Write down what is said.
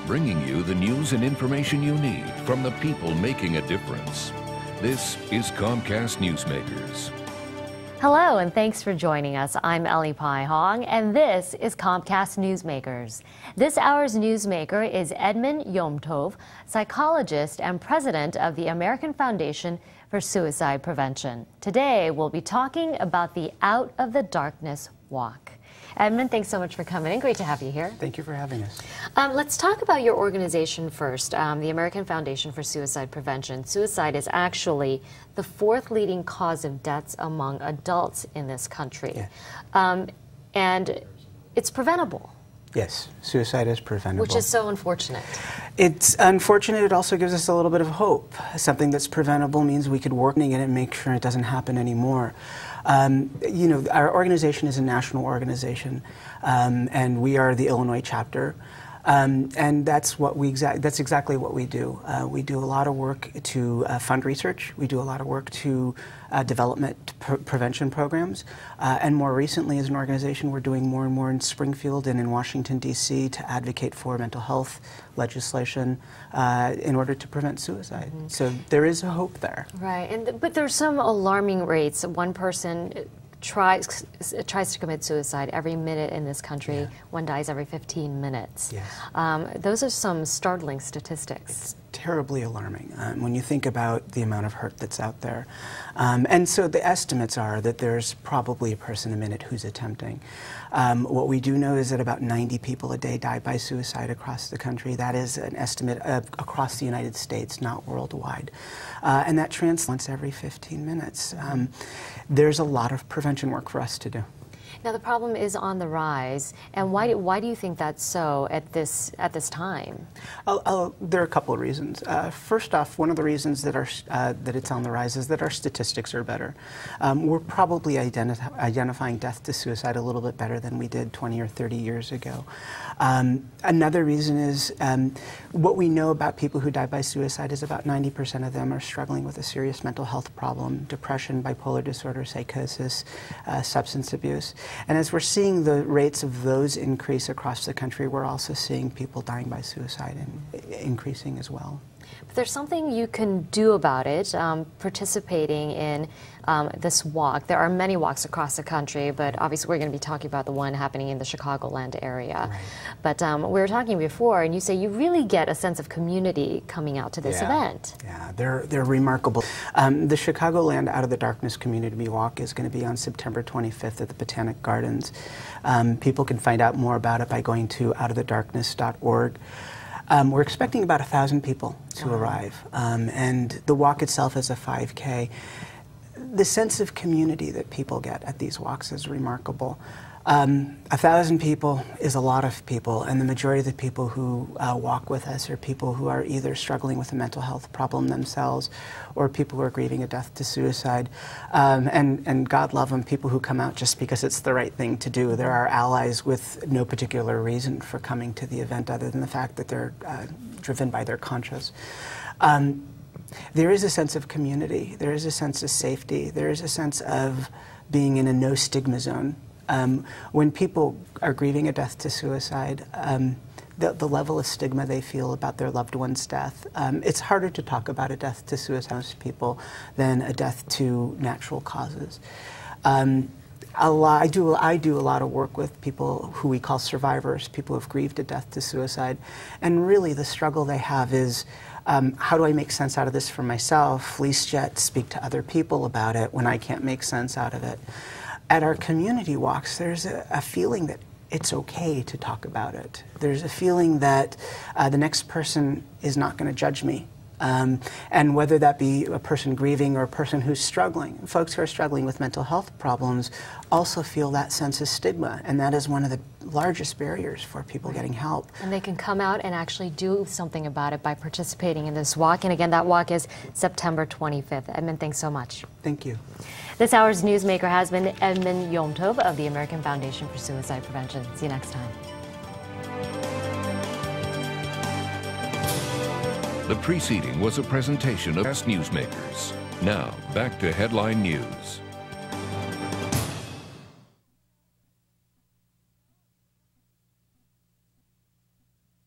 bringing you the news and information you need from the people making a difference. This is Comcast Newsmakers. Hello, and thanks for joining us. I'm Ellie Pai Hong, and this is Comcast Newsmakers. This hour's newsmaker is Edmond Yomtoob, psychologist and president of the American Foundation for Suicide Prevention. Today, we'll be talking about the Out of the Darkness Walk. Edmond, thanks so much for coming in. Great to have you here. Thank you for having us. Let's talk about your organization first, the American Foundation for Suicide Prevention. Suicide is actually the fourth leading cause of deaths among adults in this country. Yeah. And it's preventable. Yes, suicide is preventable. Which is so unfortunate. It's unfortunate. It also gives us a little bit of hope. Something that's preventable means we could work on it and make sure it doesn't happen anymore. You know, our organization is a national organization, and we are the Illinois chapter. And that's exactly what we do. We do a lot of work to fund research. We do a lot of work to development prevention programs. And more recently, as an organization, we're doing more and more in Springfield and in Washington, D.C. to advocate for mental health legislation in order to prevent suicide. Mm-hmm. So there is a hope there. Right, but there's some alarming rates. One person tries to commit suicide every minute in this country. Yeah. One dies every 15 minutes. Yes. Those are some startling statistics. It's terribly alarming when you think about the amount of hurt that's out there. And so the estimates are that there's probably a person a minute who's attempting. What we do know is that about 90 people a day die by suicide across the country. That is an estimate across the United States, not worldwide. And that translates once every 15 minutes. There's a lot of prevention work for us to do. Now the problem is on the rise, and why do you think that's so at this time? There are a couple of reasons. First off, one of the reasons that it's on the rise is that our statistics are better. We're probably identifying death to suicide a little bit better than we did 20 or 30 years ago. Another reason is what we know about people who die by suicide is about 90% of them are struggling with a serious mental health problem: depression, bipolar disorder, psychosis, substance abuse. And as we're seeing the rates of those increase across the country, we're also seeing people dying by suicide increasing as well. But there's something you can do about it, participating in this walk. There are many walks across the country, but obviously we're going to be talking about the one happening in the Chicagoland area. Right. But we were talking before, and you say you really get a sense of community coming out to this event. Yeah, they're remarkable. The Chicagoland Out of the Darkness Community Walk is going to be on September 25th at the Botanic Gardens. People can find out more about it by going to outofthedarkness.org. We're expecting about 1,000 people to arrive, and the walk itself is a 5K. The sense of community that people get at these walks is remarkable. 1,000 people is a lot of people, and the majority of the people who walk with us are people who are either struggling with a mental health problem themselves or people who are grieving a death to suicide. And God love them, people who come out just because it's the right thing to do. There are allies with no particular reason for coming to the event other than the fact that they're driven by their conscience. There is a sense of community. There is a sense of safety. There is a sense of being in a no-stigma zone. When people are grieving a death to suicide, the level of stigma they feel about their loved one's death, it's harder to talk about a death to suicide with people than a death to natural causes. I do a lot of work with people who we call survivors, people who have grieved a death to suicide, and really the struggle they have is, how do I make sense out of this for myself, least yet speak to other people about it when I can't make sense out of it. At our community walks, there's a feeling that it's okay to talk about it. There's a feeling that the next person is not going to judge me. And whether that be a person grieving or a person who's struggling. Folks who are struggling with mental health problems also feel that sense of stigma, and that is one of the largest barriers for people getting help. And they can come out and actually do something about it by participating in this walk. And again, that walk is September 25th. Edmond, thanks so much. Thank you. This hour's newsmaker has been Edmond Yomtoob of the American Foundation for Suicide Prevention. See you next time. The preceding was a presentation of Newsmakers. Now, back to headline news.